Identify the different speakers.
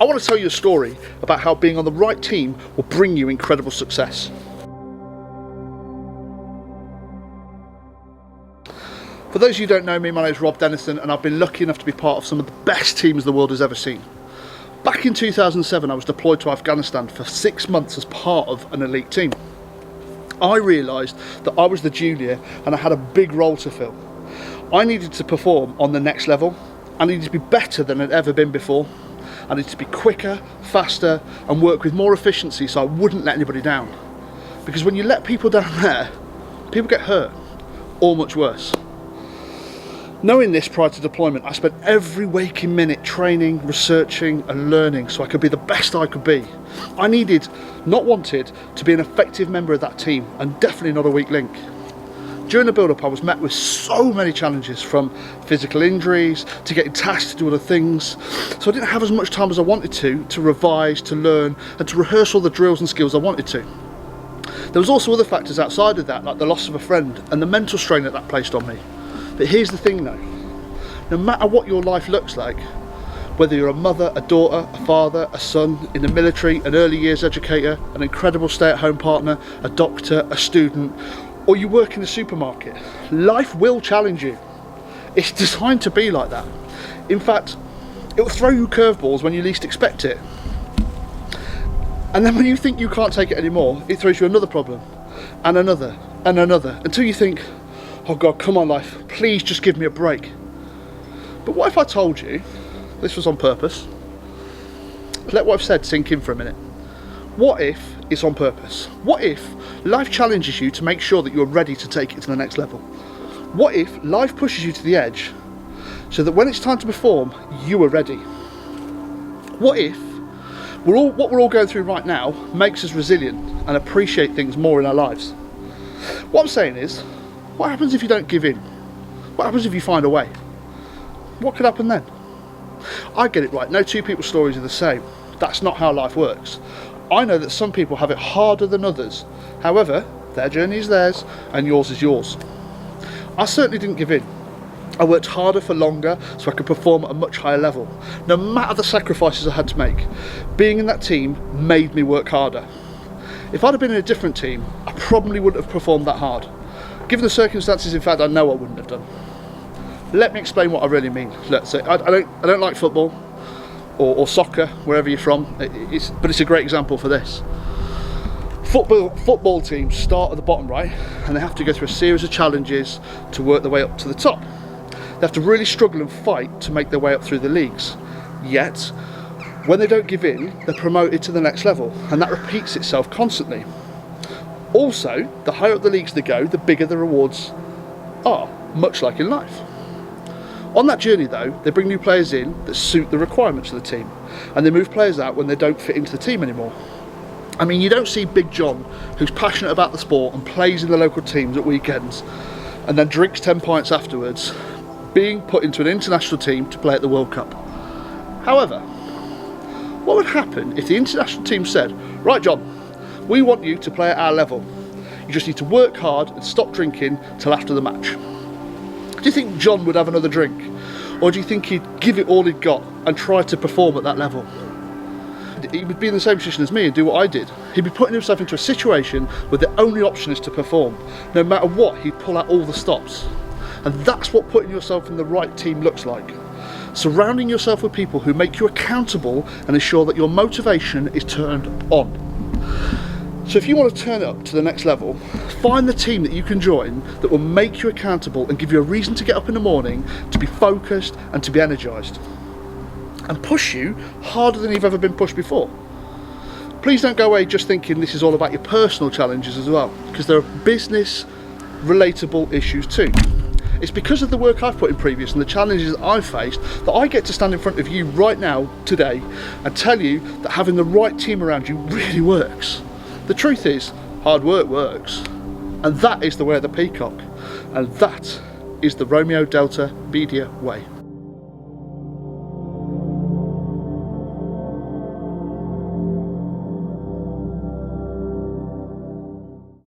Speaker 1: I want to tell you a story about how being on the right team will bring you incredible success. For those of you who don't know me, my name is Rob Dennison, and I've been lucky enough to be part of some of the best teams the world has ever seen. Back in 2007, I was deployed to Afghanistan for 6 months as part of an elite team. I realised that I was the junior and I had a big role to fill. I needed to perform on the next level. I needed to be better than I'd ever been before. I needed to be quicker, faster, and work with more efficiency so I wouldn't let anybody down. Because when you let people down there, people get hurt, or much worse. Knowing this prior to deployment, I spent every waking minute training, researching and learning so I could be the best I could be. I needed, not wanted, to be an effective member of that team and definitely not a weak link. During the build-up I was met with so many challenges, from physical injuries to getting tasked to do other things, so I didn't have as much time as I wanted to revise, to learn and to rehearse all the drills and skills I wanted to. There was also other factors outside of that, like the loss of a friend and the mental strain that placed on me. But here's the thing though, no matter what your life looks like, whether you're a mother, a daughter, a father, a son, in the military, an early years educator, an incredible stay-at-home partner, a doctor, a student, or you work in the supermarket, life will challenge you. It's designed to be like that. In fact, it will throw you curveballs when you least expect it. And then when you think you can't take it anymore, it throws you another problem, and another, until you think, oh God, come on life, please just give me a break. But what if I told you, this was on purpose, let what I've said sink in for a minute. What if it's on purpose? What if life challenges you to make sure that you're ready to take it to the next level? What if life pushes you to the edge so that when it's time to perform, you are ready? What if what we're all going through right now makes us resilient and appreciate things more in our lives? What I'm saying is, what happens if you don't give in? What happens if you find a way? What could happen then? I get it right, no two people's stories are the same. That's not how life works. I know that some people have it harder than others. However, their journey is theirs and yours is yours. I certainly didn't give in. I worked harder for longer so I could perform at a much higher level. No matter the sacrifices I had to make, being in that team made me work harder. If I'd have been in a different team, I probably wouldn't have performed that hard. Given the circumstances, in fact, I know I wouldn't have done. Let me explain what I really mean. Let's say I don't like football or soccer, wherever you're from, but it's a great example for this. Football teams start at the bottom, right? And they have to go through a series of challenges to work their way up to the top. They have to really struggle and fight to make their way up through the leagues. Yet, when they don't give in, they're promoted to the next level, and that repeats itself constantly. Also, the higher up the leagues they go, the bigger the rewards are, much like in life. On that journey though, they bring new players in that suit the requirements of the team, and they move players out when they don't fit into the team anymore. I mean, you don't see Big John, who's passionate about the sport and plays in the local teams at weekends, and then drinks 10 pints afterwards, being put into an international team to play at the World Cup. However, what would happen if the international team said, right John, we want you to play at our level. You just need to work hard and stop drinking till after the match. Do you think John would have another drink? Or do you think he'd give it all he'd got and try to perform at that level? He would be in the same position as me and do what I did. He'd be putting himself into a situation where the only option is to perform. No matter what, he'd pull out all the stops. And that's what putting yourself in the right team looks like. Surrounding yourself with people who make you accountable and ensure that your motivation is turned on. So if you want to turn it up to the next level, find the team that you can join that will make you accountable and give you a reason to get up in the morning, to be focused and to be energised. And push you harder than you've ever been pushed before. Please don't go away just thinking this is all about your personal challenges as well, because there are business relatable issues too. It's because of the work I've put in previous and the challenges that I've faced that I get to stand in front of you right now, today, and tell you that having the right team around you really works. The truth is, hard work works, and that is the way of the peacock, and that is the Romeo Delta Media way.